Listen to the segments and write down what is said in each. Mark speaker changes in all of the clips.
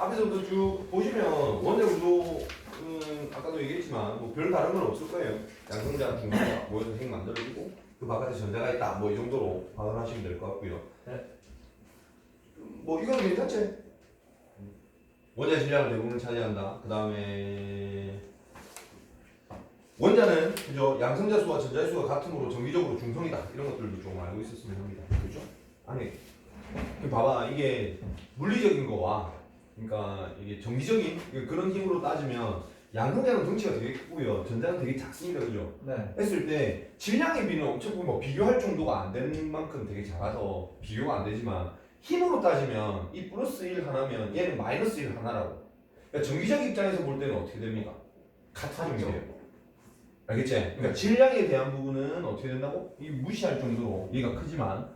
Speaker 1: 앞에서도 쭉 보시면 원자 구조는 아까도 얘기했지만 뭐 별 다른 건 없을 거예요. 양성자, 중성자 모여서 핵 만들어지고 그 바깥에 전자가 있다. 뭐 이 정도로 파악을 하시면 될 것 같고요.
Speaker 2: 네.
Speaker 1: 뭐 이건 괜찮지? 원자 질량을 대부분 차지한다. 그 다음에 원자는 그죠? 양성자 수와 전자 수가 같으므로 정기적으로 중성이다. 이런 것들도 좀 알고 있었으면 합니다. 그죠? 아니 봐봐 이게 물리적인 거와 그러니까 이게 정기적인 그런 힘으로 따지면 양성자는 덩치가 되게 크고요. 전자는 되게 작습니다. 그죠?
Speaker 2: 네.
Speaker 1: 했을 때 질량의 비는 엄청 뭐 비교할 정도가 안 되는 만큼 되게 작아서 비교가 안 되지만 힘으로 따지면 이 플러스 1 하나면 얘는 마이너스 1 하나라고. 그러니까 정기적 입장에서 볼 때는 어떻게 됩니까? 같은 힘이 돼요. 알겠지? 그러니까 질량에 대한 부분은 어떻게 된다고? 이 무시할 정도로 얘가 크지만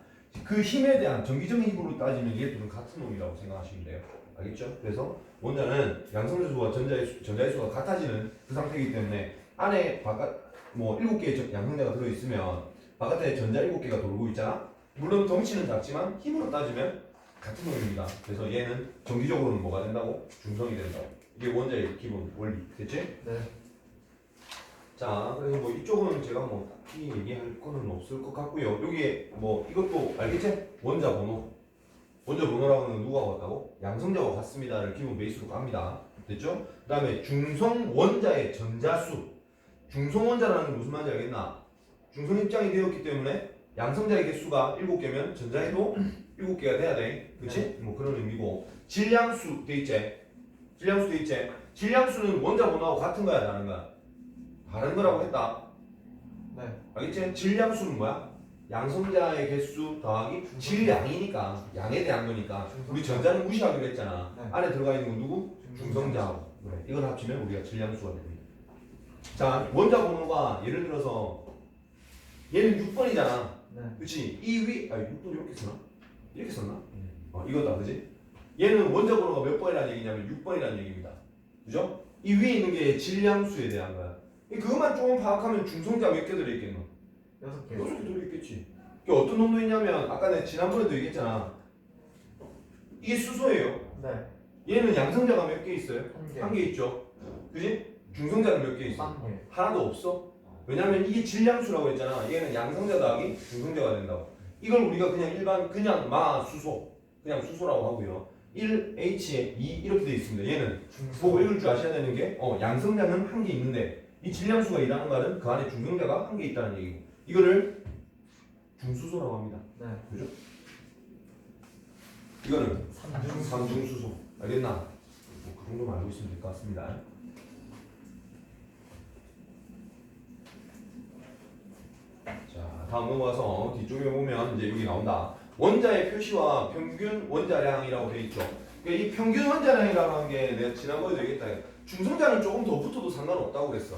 Speaker 1: 그 힘에 대한 정기적인 힘으로 따지면 얘들은 같은 놈이라고 생각하시면 돼요. 알겠죠? 그래서 원자는 양성자 수와 전자의 수가 같아지는 그 상태이기 때문에 안에 바깥 뭐 7개의 양성자가 들어있으면 바깥에 전자 7개가 돌고 있잖아? 물론 덩치는 작지만 힘으로 따지면 같은 놈입니다. 그래서 얘는 정기적으로는 뭐가 된다고? 중성이 된다고. 이게 원자의 기본 원리. 됐지?
Speaker 2: 네.
Speaker 1: 자, 그래서 뭐 이쪽은 제가 뭐 딱히 얘기할 거는 없을 것 같고요. 여기에 뭐 이것도 알겠지? 원자 번호. 원자 번호라고는 누가 왔다고? 양성자와 같습니다를 기본 베이스로 갑니다. 됐죠? 그 다음에 중성 원자의 전자수. 중성 원자라는 게 무슨 말인지 알겠나? 중성 입장이 되었기 때문에 양성자의 개수가 7개면 전자에도 7개가 돼야 돼. 그치? 뭐 그런 의미고. 질량수 돼 있지? 질량수 돼 있지? 질량수는 원자 번호하고 같은 거야, 다른 거야? 다른 거라고 했다.
Speaker 2: 네.
Speaker 1: 알겠지? 질량수는 뭐야? 양성자의 개수 더하기 질량이니까 양에 대한 거니까 우리 전자는 무시하기로 했잖아.
Speaker 2: 네.
Speaker 1: 안에 들어가 있는 건 누구? 중성자하고. 그래. 이걸 합치면 우리가 질량수가 됩니다. 자, 원자 번호가 예를 들어서 얘는 6번이잖아.
Speaker 2: 네.
Speaker 1: 그치? 이 위, 6번 이렇게 썼나? 이렇게 썼나? 이거다, 그지? 얘는 원자 번호가 몇 번이라는 얘기냐면 6번이라는 얘기입니다. 그죠? 이 위에 있는 게 질량수에 대한 거야. 그것만 조금 파악하면 중성자 몇 개 들어있겠노?
Speaker 2: 6개.
Speaker 1: 6개 들어있겠지. 이게 어떤 놈도 있냐면 아까 내가 지난번에도 얘기했잖아. 이게 수소예요.
Speaker 2: 네.
Speaker 1: 얘는 양성자가 몇 개 있어요?
Speaker 2: 1개.
Speaker 1: 한 개 있죠. 그지? 중성자는 몇 개 있어?
Speaker 2: 3개.
Speaker 1: 하나도 없어. 왜냐면 이게 질량수라고 했잖아. 얘는 양성자 더하기 중성자가 된다고. 이걸 우리가 그냥 일반 그냥 마수소 그냥 수소라고 하고요. 1H에 2 이렇게 돼 있습니다. 얘는 보고 읽을 줄 아셔야 되는 게 양성자는 한 개 있는데 이 질량수가 일하는 말은 그 안에 중성자가 한 개 있다는 얘기고 이거를 중수소라고 합니다.
Speaker 2: 네.
Speaker 1: 그죠? 이거는 삼중수소. 알겠나? 뭐 그 정도만 알고 있으면 될 것 같습니다. 자, 다음 넘어가서 뒤쪽에 보면 이제 여기 나온다. 원자의 표시와 평균 원자량이라고 되어 있죠. 그러니까 이 평균 원자량이라고 하는 게 내가 지난번에도 얘기했다. 중성자는 조금 더 붙어도 상관없다고 그랬어.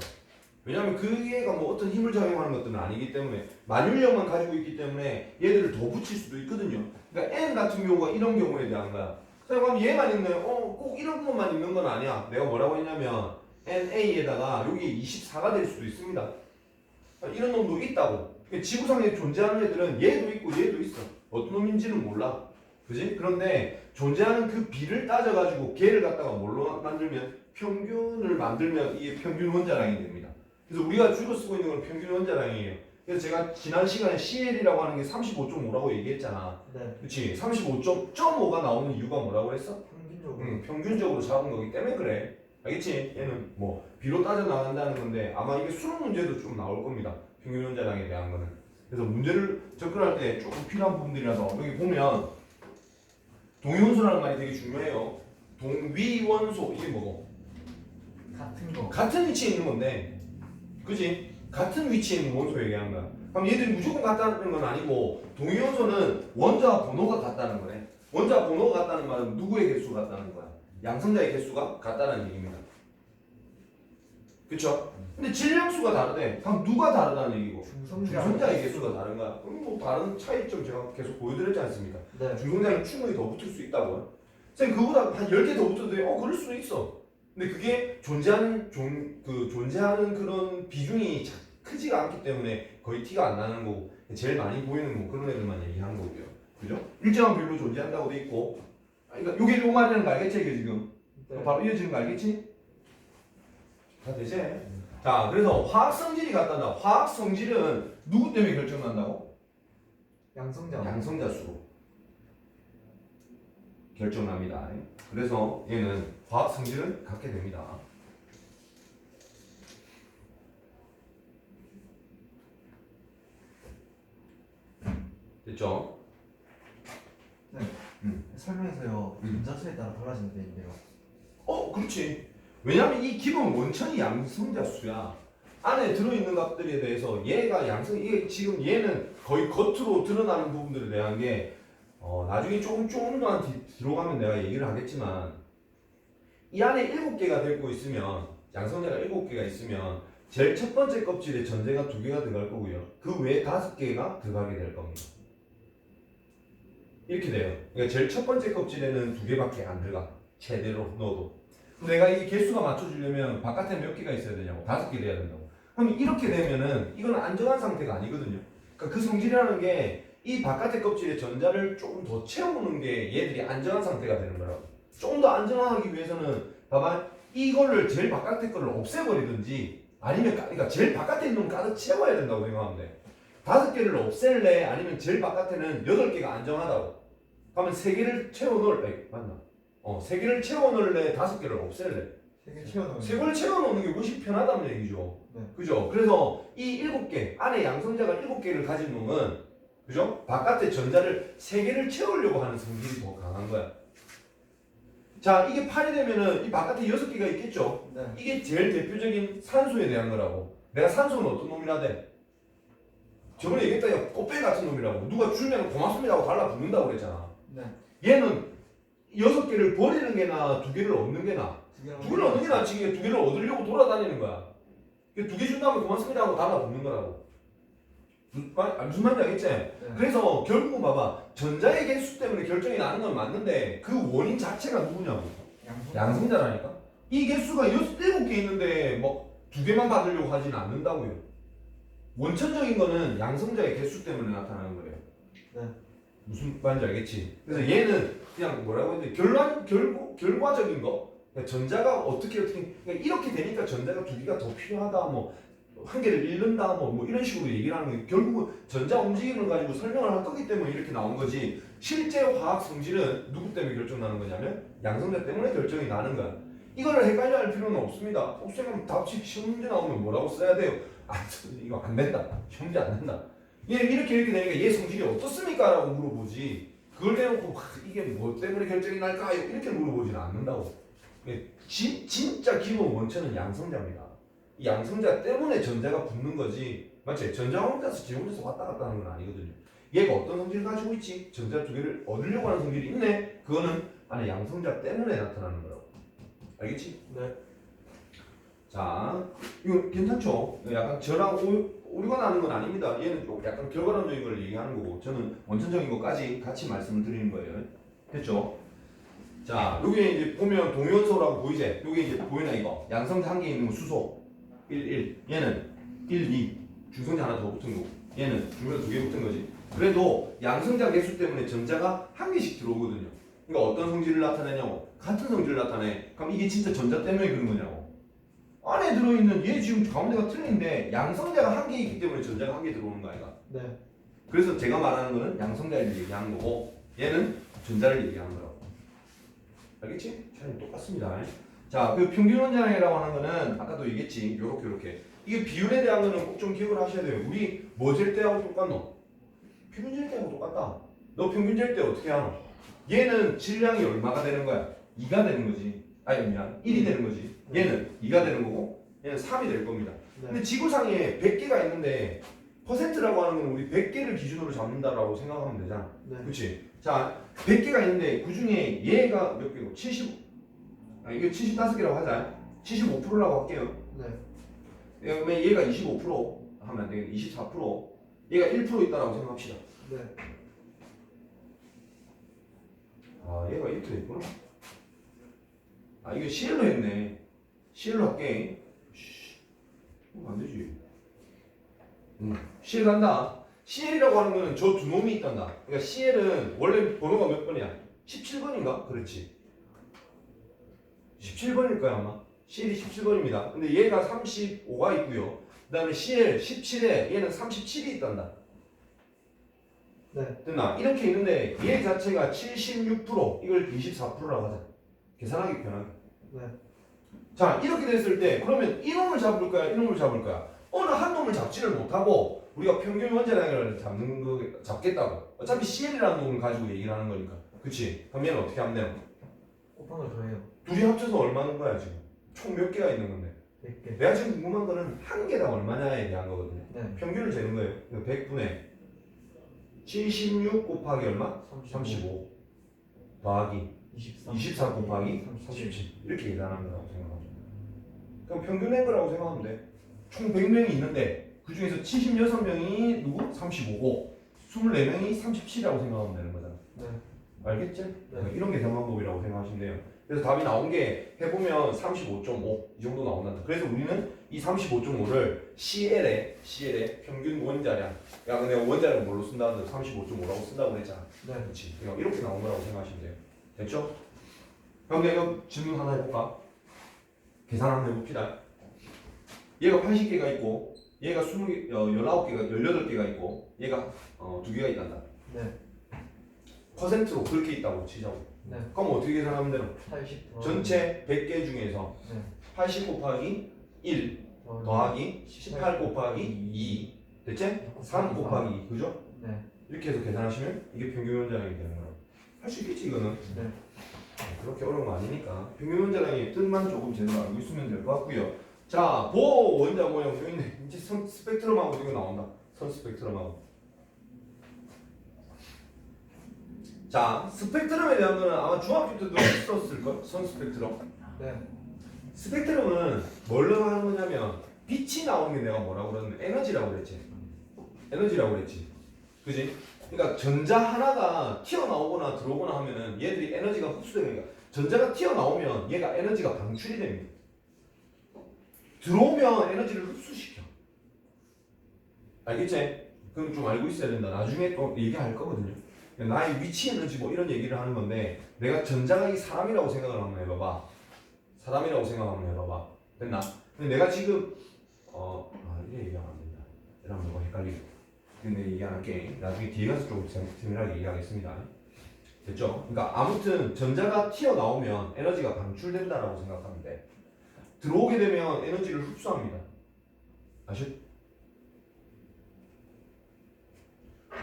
Speaker 1: 왜냐면 그게가 뭐 어떤 힘을 작용하는 것들은 아니기 때문에 만율력만 가지고 있기 때문에 얘들을 더 붙일 수도 있거든요. 그러니까 N 같은 경우가 이런 경우에 대한 거야. 그럼 얘만 있네. 꼭 이런 것만 있는 건 아니야. 내가 뭐라고 했냐면 NA에다가 여기 24가 될 수도 있습니다. 이런 놈도 있다고. 그러니까 지구상에 존재하는 애들은 얘도 있고 얘도 있어. 어떤 놈인지는 몰라. 그지? 그런데 존재하는 그 비를 따져가지고 걔를 갖다가 뭘로 만들면 평균을 만들면 이게 평균 원자량이 됩니다. 그래서 우리가 주로 쓰고 있는 건 평균 원자량이에요. 그래서 제가 지난 시간에 CL이라고 하는 게 35.5라고 얘기했잖아.
Speaker 2: 네.
Speaker 1: 그치? 35.5가 나오는 이유가 뭐라고 했어?
Speaker 2: 평균적으로.
Speaker 1: 평균적으로 잡은 거기 때문에 그래. 알겠지? 얘는 뭐 비로 따져 나간다는 건데 아마 이게 수능 문제도 좀 나올 겁니다. 평균 원자량에 대한 거는. 그래서 문제를 접근할 때 조금 필요한 부분들이라서 여기 보면 동위원소라는 말이 되게 중요해요. 동위원소 이게 뭐고?
Speaker 2: 같은 거.
Speaker 1: 같은 위치에 있는 건데, 그지? 같은 위치에 있는 원소 얘기하는 거야. 그럼 얘들이 무조건 같다는 건 아니고 동위원소는 원자 번호가 같다는 거네. 원자 번호가 같다는 말은 누구의 개수가 같다는 거야? 양성자의 개수가 같다는 얘기입니다. 그쵸? 근데 질량수가 다르대. 그럼 누가 다르다는 얘기고? 중성자의 개수가 다른 거야. 그럼 뭐 다른 차이점 제가 계속 보여드렸지 않습니까?
Speaker 2: 네.
Speaker 1: 중성자는 충분히 더 붙을 수 있다고요. 선생님 그거보다 한 10개 더 붙어도 돼? 그럴 수도 있어. 근데 그게 존재하는 그런 비중이 크지가 않기 때문에 거의 티가 안 나는 거고 제일 많이 보이는 뭐 그런 애들만 얘기하는 거고요. 그죠? 일정한 비율로 존재한다고 돼 있고 그러니까 요게 요 말이라는 거 알겠지 이게 지금?
Speaker 2: 네.
Speaker 1: 바로 이어지는 거 알겠지? 다 되지? 자, 그래서 화학 성질이 같단다. 화학 성질은 누구 때문에 결정난다고?
Speaker 2: 양성자.
Speaker 1: 양성자 수로 결정납니다. 그래서 얘는 화학 성질을 갖게 됩니다. 됐죠?
Speaker 2: 네.
Speaker 1: 음.
Speaker 2: 설명에서요. 전자수에 따라 달라진대요.
Speaker 1: 그렇지. 왜냐면 이 기본 원천이 양성자 수야. 안에 들어있는 것들에 대해서 얘가 이게 지금 얘는 거의 겉으로 드러나는 부분들에 대한 게 나중에 조금 더 뒤로 가면 내가 얘기를 하겠지만 이 안에 7개가 들고 있으면 양성자가 7개가 있으면 제일 첫 번째 껍질에 전제가 2개가 들어갈 거고요. 그 외에 5개가 들어가게 될 겁니다. 이렇게 돼요. 그러니까 제일 첫 번째 껍질에는 2개밖에 안 들어가. 최대로 넣어도. 내가 이 개수가 맞춰주려면 바깥에 몇 개가 있어야 되냐고. 5개 돼야 된다고. 그럼 이렇게 되면은 이건 안정한 상태가 아니거든요. 그러니까 그 성질이라는 게 이 바깥의 껍질에 전자를 조금 더 채우는 게 얘들이 안정한 상태가 되는 거라고. 조금 더 안정하기 위해서는 봐봐. 이거를 제일 바깥의 거를 없애버리든지 아니면 그러니까 제일 바깥에 있는 건 가득 채워야 된다고 생각하면 돼. 5개를 없앨래? 아니면 제일 바깥에는 8개가 안정하다고. 그러면 3개를 채워넣을 맞나? 3개를 채워넣을래? 5개를 없앨래?
Speaker 2: 3개 채워넣으면.
Speaker 1: 3개를 채워넣는 게 훨씬 편하다는 얘기죠.
Speaker 2: 네.
Speaker 1: 그죠? 그래서 이 7개, 안에 양성자가 7개를 가진 놈은 그죠? 바깥에 전자를 3개를 채우려고 하는 성질이 더 강한 거야. 자, 이게 8이 되면은 이 바깥에 6개가 있겠죠?
Speaker 2: 네.
Speaker 1: 이게 제일 대표적인 산소에 대한 거라고. 내가 산소는 어떤 놈이라 돼? 저번에 얘기했다. 야, 꽃배 같은 놈이라고. 누가 주면 고맙습니다 하고 달라붙는다고 그랬잖아.
Speaker 2: 네.
Speaker 1: 얘는 6개를 버리는 게 나아, 2개를 얻는 게 나아. 2개를 얻는 게 낫지. 2개를 얻으려고 돌아다니는 거야. 2개 준다면 고맙습니다 하고 달라붙는 거라고. 무슨 말인지 알겠지?
Speaker 2: 네.
Speaker 1: 그래서 결국은 봐봐. 전자의 개수 때문에 결정이 나는 건 맞는데 그 원인 자체가 누구냐고. 양성자라니까. 이 개수가 7개 있는데 뭐 2개만 받으려고 하진 않는다고요. 원천적인 거는 양성자의 개수 때문에 나타나는 거예요.
Speaker 2: 네.
Speaker 1: 무슨 말인지 알겠지? 그래서 얘는 그냥 뭐라고 했는데 결과적인 거. 그러니까 전자가 어떻게 그러니까 이렇게 되니까 전자가 2개가 더 필요하다 뭐 1개를 잃는다 뭐 이런 식으로 얘기를 하는 거예요. 결국은 전자 움직임을 가지고 설명을 할 거기 때문에 이렇게 나온 거지. 실제 화학 성질은 누구 때문에 결정나는 거냐면 양성자 때문에 결정이 나는 거야. 이거를 헷갈려 할 필요는 없습니다. 없으면 답식 시험 문제 나오면 뭐라고 써야 돼요? 이거 안 된다. 시험 문제 안 된다. 얘 이렇게 되니까 얘 성질이 어떻습니까? 라고 물어보지. 그걸 대놓고 이게 뭐 때문에 결정이 날까요? 이렇게 물어보지는 않는다고. 진짜 기본 원천은 양성자입니다. 이 양성자 때문에 전자가 붙는 거지. 맞지? 전자가 혼자서 지 혼자서 왔다 갔다 하는 건 아니거든요. 얘가 어떤 성질을 가지고 있지? 전자 2개를 얻으려고 하는 성질이 있네? 그거는 안에 양성자 때문에 나타나는 거라고. 알겠지?
Speaker 2: 네.
Speaker 1: 자, 이거 괜찮죠? 약간 저랑 오류가 나는 건 아닙니다. 얘는 좀 약간 결과론적인 걸 얘기하는 거고 저는 원천적인 것까지 같이 말씀을 드리는 거예요. 됐죠? 자, 여기 이제 보면 동위원소라고 보이지? 여기 이제 보이나 이거? 양성자 한 개 있는 거 수소 1, 1. 얘는 1, 2. 중성자 하나 더 붙은 거고. 얘는 중성자 2개 붙은 거지. 그래도 양성자 개수 때문에 전자가 한 개씩 들어오거든요. 그러니까 어떤 성질을 나타내냐고? 같은 성질을 나타내. 그럼 이게 진짜 전자 때문에 그런 거냐고? 안에 들어있는 얘 지금 가운데가 틀린데 양성자가 한 개 있기 때문에 전자가 한 개 들어오는 거 아이가?
Speaker 2: 네.
Speaker 1: 그래서 제가 말하는 거는 양성자를 얘기하는 거고 얘는 전자를 얘기하는 거라고. 알겠지? 차이 똑같습니다. 자, 그 평균 원자량이라고 하는 거는 아까도 얘기했지. 요렇게. 이게 비율에 대한 거는 꼭 좀 기억을 하셔야 돼요. 우리 뭐 잴 때하고 똑같노? 평균 잴 때하고 똑같다. 너 평균 잴 때 어떻게 하노? 얘는 질량이 얼마가 되는 거야? 2가 되는 거지. 아니 미안. 1이 되는 거지. 얘는 2가 되는 거고 얘는 3이 될 겁니다.
Speaker 2: 네.
Speaker 1: 근데 지구상에 100개가 있는데 퍼센트라고 하는 건 우리 100개를 기준으로 잡는다라고 생각하면 되잖아.
Speaker 2: 네.
Speaker 1: 그렇지? 자, 100개가 있는데 그 중에 얘가 몇 개고? 이게 75개라고 하자. 75%라고 할게요.
Speaker 2: 네.
Speaker 1: 그러면 얘가 25% 하면 안 되겠네. 24%. 얘가 1% 있다라고 생각합시다.
Speaker 2: 네.
Speaker 1: 아, 얘가 이렇게 됐구나. 아, 이거 CL로 했네. CL로 할게. 안 되지. CL 간다. CL이라고 하는 거는 저 두 놈이 있단다. 그러니까 CL은 원래 번호가 몇 번이야? 17번인가? 그렇지. 17번일 거야 아마. CL이 17번입니다. 근데 얘가 35가 있고요. 그 다음에 CL 17에 얘는 37이 있단다.
Speaker 2: 네.
Speaker 1: 됐나? 이렇게 있는데 얘 자체가 76% 이걸 24%라고 하자. 계산하기 편하게.
Speaker 2: 네.
Speaker 1: 자 이렇게 됐을 때 그러면 이놈을 잡을 거야 이놈을 잡을 거야. 어느 한 놈을 잡지를 못하고 우리가 평균 원자량을 잡는 거 잡겠다고. 어차피 CL이라는 놈을 가지고 얘기를 하는 거니까. 그치? 그럼 얘는 어떻게 하면 돼요?
Speaker 2: 곱한 걸 더해요.
Speaker 1: 둘이 합쳐서 얼마는 거야 지금? 총 몇 개가 있는 건데?
Speaker 2: 100개.
Speaker 1: 내가 지금 궁금한 거는 한 개당 얼마냐에 대한 거거든요.
Speaker 2: 네.
Speaker 1: 평균을 재는 거예요. 100분의 76 곱하기 얼마? 35 더하기 24 곱하기 37 이렇게 계산하는 거라고 생각하죠. 그럼 평균 낸 거라고 생각하면 돼. 총 100명이 있는데 그 중에서 76명이 누구? 35고 24명이 37이라고 생각하면 되는 거잖아.
Speaker 2: 네.
Speaker 1: 알겠지?
Speaker 2: 네.
Speaker 1: 이런 계산 방법이라고 생각하시면 돼요. 그래서 답이 나온 게 해보면 35.5 이 정도 나온다. 그래서 우리는 이 35.5를 CL의 평균 원자량. 야 근데 원자량 뭘로 쓴다는데 35.5라고 쓴다고 했잖아.
Speaker 2: 네.
Speaker 1: 그렇지. 그러니까 이렇게 나온 거라고 생각하시면 돼요. 됐죠? 그럼 내가 질문 하나 해볼까? 계산 한번 해봅시다. 얘가 80개가 있고 얘가 19개가 18개가 있고 얘가 2개가 있단다.
Speaker 2: 네.
Speaker 1: 퍼센트로 그렇게 있다고 치자고.
Speaker 2: 네.
Speaker 1: 그럼 어떻게 계산하면 되나?
Speaker 2: 80.
Speaker 1: 전체 100개 중에서
Speaker 2: 네.
Speaker 1: 80 곱하기 1 더하기 18 곱하기 2 됐지? 3 곱하기 2 그죠?
Speaker 2: 네.
Speaker 1: 이렇게 해서 계산하시면 이게 평균 원자량이 되는 거예요. 할 수 있겠지 이거는.
Speaker 2: 네.
Speaker 1: 그렇게 어려운 거 아니니까 평균 원자량의 뜻만 조금 제대로 알고 있으면 될 것 같고요. 자, 보호 원자 모형 여기 있네. 이제 선 스펙트럼하고 이거 나온다. 선 스펙트럼하고. 자, 스펙트럼에 대한 거는 아마 중학교 때도 했었을 걸. 선 스펙트럼.
Speaker 2: 네.
Speaker 1: 스펙트럼은 뭘로 하는 거냐면 빛이 나오는 게 내가 뭐라고 그랬는데 에너지라고 그랬지. 에너지라고 그랬지. 그지? 그러니까 전자 하나가 튀어나오거나 들어오거나 하면은 얘들이 에너지가 흡수되니까 전자가 튀어나오면 얘가 에너지가 방출이 됩니다. 들어오면 에너지를 흡수시켜. 알겠지? 그럼 좀 알고 있어야 된다. 나중에 또 얘기할 거거든요. 나의 위치 에너지 뭐 이런 얘기를 하는 건데 내가 전자가 이 사람이라고 생각을 한번 해봐봐. 사람이라고 생각하면 해봐봐. 됐나? 근데 내가 지금 이게 얘기하면 안 된다. 이러면 너가 헷갈리고. 근데 얘기 안 할게. 나중에 뒤에 가서 좀 세밀하게 얘기하겠습니다. 됐죠? 그러니까 아무튼 전자가 튀어나오면 에너지가 방출된다라고 생각하면 돼. 들어오게 되면 에너지를 흡수합니다. 아셨?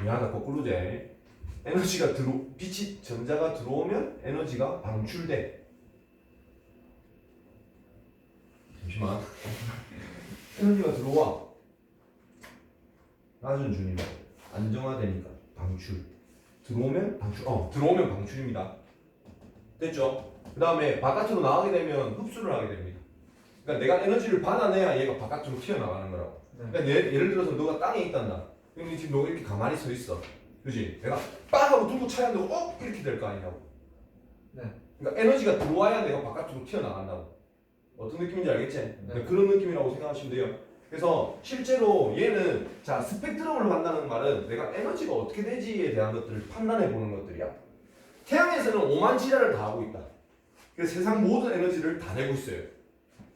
Speaker 1: 미안하다. 거꾸로 돼. 에너지가 빛이 전자가 들어오면 에너지가 방출돼. 잠시만. 에너지가 들어와. 낮은 준위로 안정화되니까 방출. 들어오면 방출. 들어오면 방출입니다. 됐죠? 그 다음에 바깥으로 나가게 되면 흡수를 하게 됩니다. 그러니까 내가 에너지를 받아내야 얘가 바깥으로 튀어나가는 거라고.
Speaker 2: 네.
Speaker 1: 그러니까 예를 들어서 너가 땅에 있단다. 그럼 지금 너가 이렇게 가만히 서 있어. 그지? 내가 빡 하고 들고 차야 되고 이렇게 될 거 아니냐고.
Speaker 2: 네.
Speaker 1: 그러니까 에너지가 들어와야 내가 바깥으로 튀어나간다고. 어떤 느낌인지 알겠지?
Speaker 2: 네.
Speaker 1: 그런 느낌이라고 생각하시면 돼요. 그래서 실제로 얘는 자 스펙트럼을 한다는 말은 내가 에너지가 어떻게 되지에 대한 것들을 판단해 보는 것들이야. 태양에서는 5만 지라를 다 하고 있다. 그래서 세상 모든 에너지를 다 내고 있어요.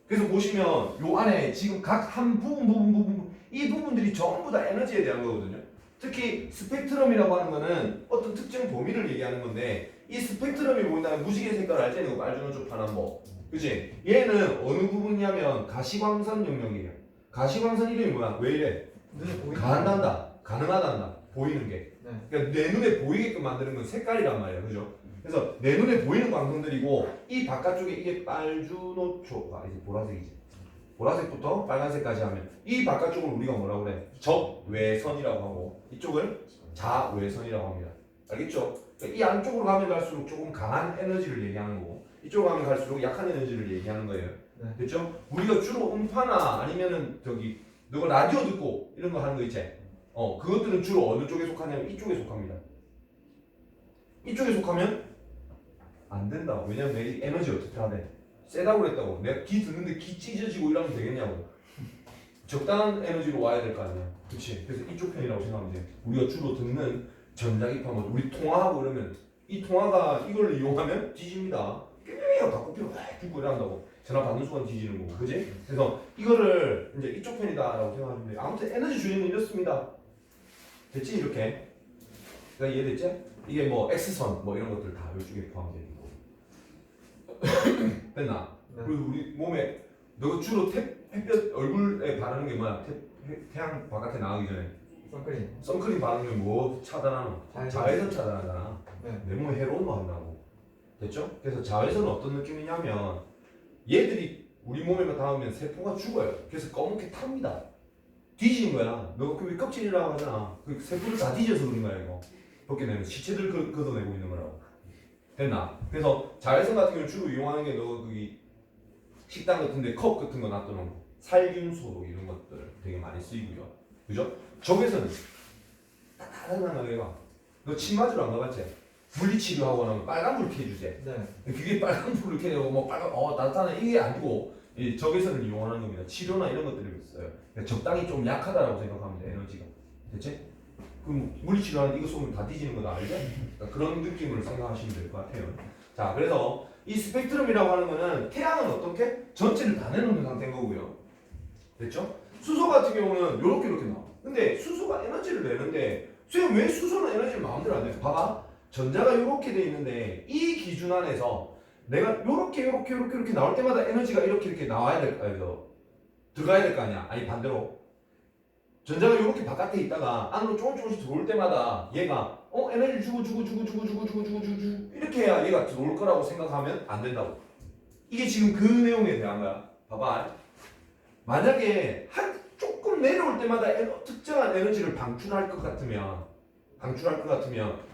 Speaker 1: 그래서 보시면 요 안에 지금 각 한 부분 이 부분들이 전부 다 에너지에 대한 거거든요. 특히 스펙트럼이라고 하는 거는 어떤 특정 범위를 얘기하는 건데 이 스펙트럼이 보인다면 무지개 색깔 알지? 이거 빨주노 쪽 파란 거. 그치? 얘는 어느 부분이냐면 가시광선 영역이에요. 가시광선 이름이 뭐야? 왜 이래?
Speaker 2: 눈에 보이는
Speaker 1: 가능하단다. 보이는 게.
Speaker 2: 네.
Speaker 1: 그러니까 내 눈에 보이게끔 만드는 건 색깔이란 말이야. 그죠? 그래서 내 눈에 보이는 광선들이고 이 바깥쪽에 이게 빨주노초가 이제 보라색이지. 보라색부터 빨간색까지 하면 이 바깥쪽을 우리가 뭐라고 그래? 적외선이라고 하고 이쪽을 자외선이라고 합니다. 알겠죠? 그러니까 이 안쪽으로 가면 갈수록 조금 강한 에너지를 얘기하는 거고 이쪽으로 가면 갈수록 약한 에너지를 얘기하는 거예요.
Speaker 2: 네.
Speaker 1: 됐죠? 우리가 주로 음파나 아니면은 너가 라디오 듣고 이런 거 하는 거 있지? 그것들은 주로 어느 쪽에 속하냐면 이쪽에 속합니다. 이쪽에 속하면 안 된다. 왜냐면 내 에너지 어떻게 하래? 세다고 그랬다고. 내가 귀 듣는데 귀 찢어지고 이러면 되겠냐고. 적당한 에너지로 와야 될 거 아니야. 그치? 그래서 이쪽 편이라고 생각하면 돼. 우리가 주로 듣는 전자기파 우리 통화하고 그러면 이 통화가 이걸 이용하면 뒤집니다. 삐삐삐 다 꼽히고 죽고 이런다고 전화 받는 순간 뒤지는 거고, 그지? 그래서 이거를 이제 이쪽 편이다라고 생각하면 돼요. 아무튼 에너지 주인은 이렇습니다. 됐지? 이렇게. 그러니까 이해됐지? 이게 뭐 X선 뭐 이런 것들 다 이쪽에 포함되어 있는 거고. 됐나?
Speaker 2: 네.
Speaker 1: 그리고 우리 몸에 너 주로 햇볕 얼굴에 바르는 게 뭐야? 태양 바깥에 나가기 전에
Speaker 2: 선크림.
Speaker 1: 선크림 바르는 게 뭐 차단하는? 자외선 차단하잖아.
Speaker 2: 네.
Speaker 1: 내 몸에 해로운 거 한다고. 됐죠? 그래서 자외선은 어떤 느낌이냐면 얘들이 우리 몸에만 닿으면 세포가 죽어요. 그래서 검게 탑니다. 뒤지는 거야. 너 그 껍질이라고 하잖아. 그 세포를 다 뒤져서 그런 거야 이거. 벗겨내면 시체들 걷어내고 있는 거라고. 됐나? 그래서 자외선 같은 경우 주로 이용하는 게 너 거기 식당 같은데 컵 같은 거 놔두는 거. 살균소 이런 것들 되게 많이 쓰이고요. 그죠? 적외선은 따뜻한 얘가 너 침 맞으러 안 가봤지? 물리치료하고 나면 빨간불 켜주지.
Speaker 2: 네.
Speaker 1: 그게 빨간불을 켜고 뭐 빨간 따뜻한 이게 아니고 이 적외선을 이용하는 겁니다. 치료나 이런 것들이 있어요. 그러니까 적당히 좀 약하다라고 생각하면 돼 에너지가. 됐지? 그럼 물리치료하는데 이거 쏘면 다 뒤지는 거다 알죠? 그러니까 그런 느낌으로 생각하시면 될 것 같아요. 자, 그래서 이 스펙트럼이라고 하는 거는 태양은 어떻게? 전체를 다 내놓는 상태인 거고요. 됐죠? 수소 같은 경우는 이렇게 나와. 근데 수소가 에너지를 내는데 선생님 왜 수소는 에너지를 마음대로 안 내? 봐봐. 전자가 이렇게 돼 있는데 이 기준 안에서 내가 이렇게 나올 때마다 에너지가 이렇게 나와야 될 거 아니야? 들어가야 될 거 아니야? 아니 반대로 전자가 이렇게 바깥에 있다가 안으로 조금씩 들어올 때마다 얘가 에너지를 주고 이렇게 해야 얘가 들어올 거라고 생각하면 안 된다고. 이게 지금 그 내용에 대한 거야. 봐봐. 만약에 조금 내려올 때마다 특정한 에너지를 방출할 것 같으면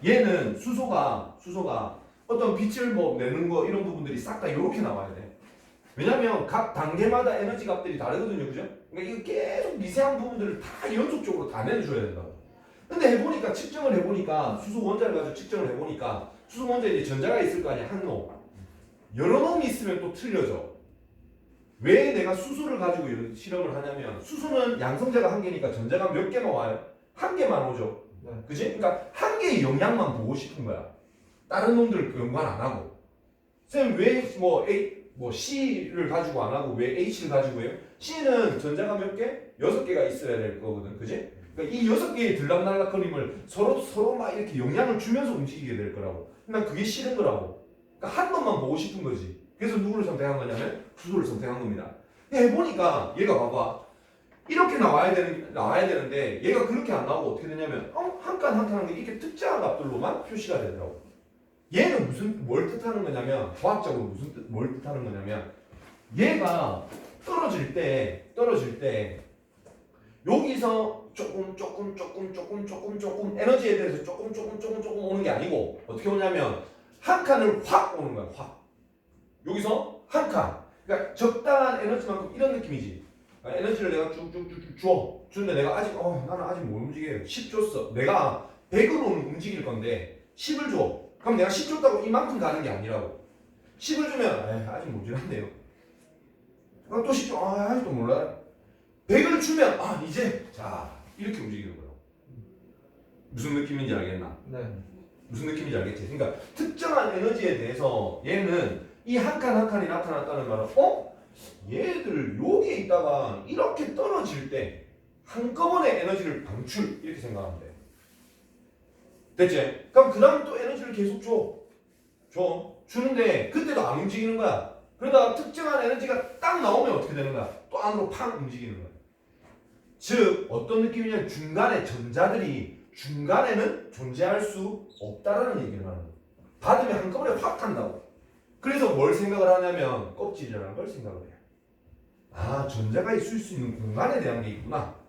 Speaker 1: 얘는 수소가 어떤 빛을 뭐 내는 거 이런 부분들이 싹 다 이렇게 나와야 돼. 왜냐면 각 단계마다 에너지 값들이 다르거든요, 그죠? 그러니까 이거 계속 미세한 부분들을 다 연속적으로 다 내줘야 된다고. 근데 해보니까 측정을 해보니까 수소 원자를 가지고 측정을 해보니까 수소 원자에 이제 전자가 있을 거 아니야, 한 놈. 여러 놈이 있으면 또 틀려져. 왜 내가 수소를 가지고 이런 실험을 하냐면 수소는 양성자가 한 개니까 전자가 몇 개만 와요? 한 개만 오죠.
Speaker 2: 네.
Speaker 1: 그지? 그러니까 한 개의 영향만 보고 싶은 거야. 다른 놈들 연관 안 하고. 쌤 왜 C를 가지고 안 하고 왜 H를 가지고 해요? C는 전자가 몇 개? 6개가 있어야 될 거거든. 그지? 그러니까 이 6개의 들락날락거림을 서로 막 이렇게 영향을 주면서 움직이게 될 거라고. 난 그게 싫은 거라고. 그러니까 한 놈만 보고 싶은 거지. 그래서 누구를 선택한 거냐면 수소를 선택한 겁니다. 해보니까 얘가 봐봐. 이렇게 나와야 되는데 얘가 그렇게 안 나오고 어떻게 되냐면 한 칸 한 칸 게 이렇게 특정한 값들로만 표시가 되더라고. 얘는 뭘 뜻하는 거냐면 과학적으로 뭘 뜻하는 거냐면 얘가 떨어질 때 여기서 조금 에너지에 대해서 조금 오는 게 아니고 어떻게 오냐면 한 칸을 확 오는 거야. 확. 여기서 한 칸. 그러니까 적당한 에너지만큼 이런 느낌이지. 에너지를 내가 쭉쭉쭉 줘. 주는데 내가 아직 나는 아직 못 움직여요. 10 줬어. 내가 100으로는 움직일 건데 10을 줘. 그럼 내가 10 줬다고 이만큼 가는 게 아니라고. 10을 주면 아직 모자란데요. 그럼 또 10 줘. 아직도 몰라요. 100을 주면 이제 자 이렇게 움직이는 거예요. 무슨 느낌인지 알겠나?
Speaker 2: 네.
Speaker 1: 무슨 느낌인지 알겠지? 그러니까 특정한 에너지에 대해서 얘는 이 한 칸 한 칸이 나타났다는 말은 얘들 여기에 있다가 이렇게 떨어질 때 한꺼번에 에너지를 방출 이렇게 생각하면 돼. 됐지? 그럼 그 다음 또 에너지를 계속 주는데 그때도 안 움직이는 거야. 그러다가 특정한 에너지가 딱 나오면 어떻게 되는 거야? 또 안으로 팡 움직이는 거야. 즉 어떤 느낌이냐면 중간에는 존재할 수 없다라는 얘기를 하는 거야. 받으면 한꺼번에 확 탄다고. 그래서 뭘 생각을 하냐면 껍질이라는 걸 생각을 해요. 전자가 있을 수 있는 공간에 대한 게 있구나.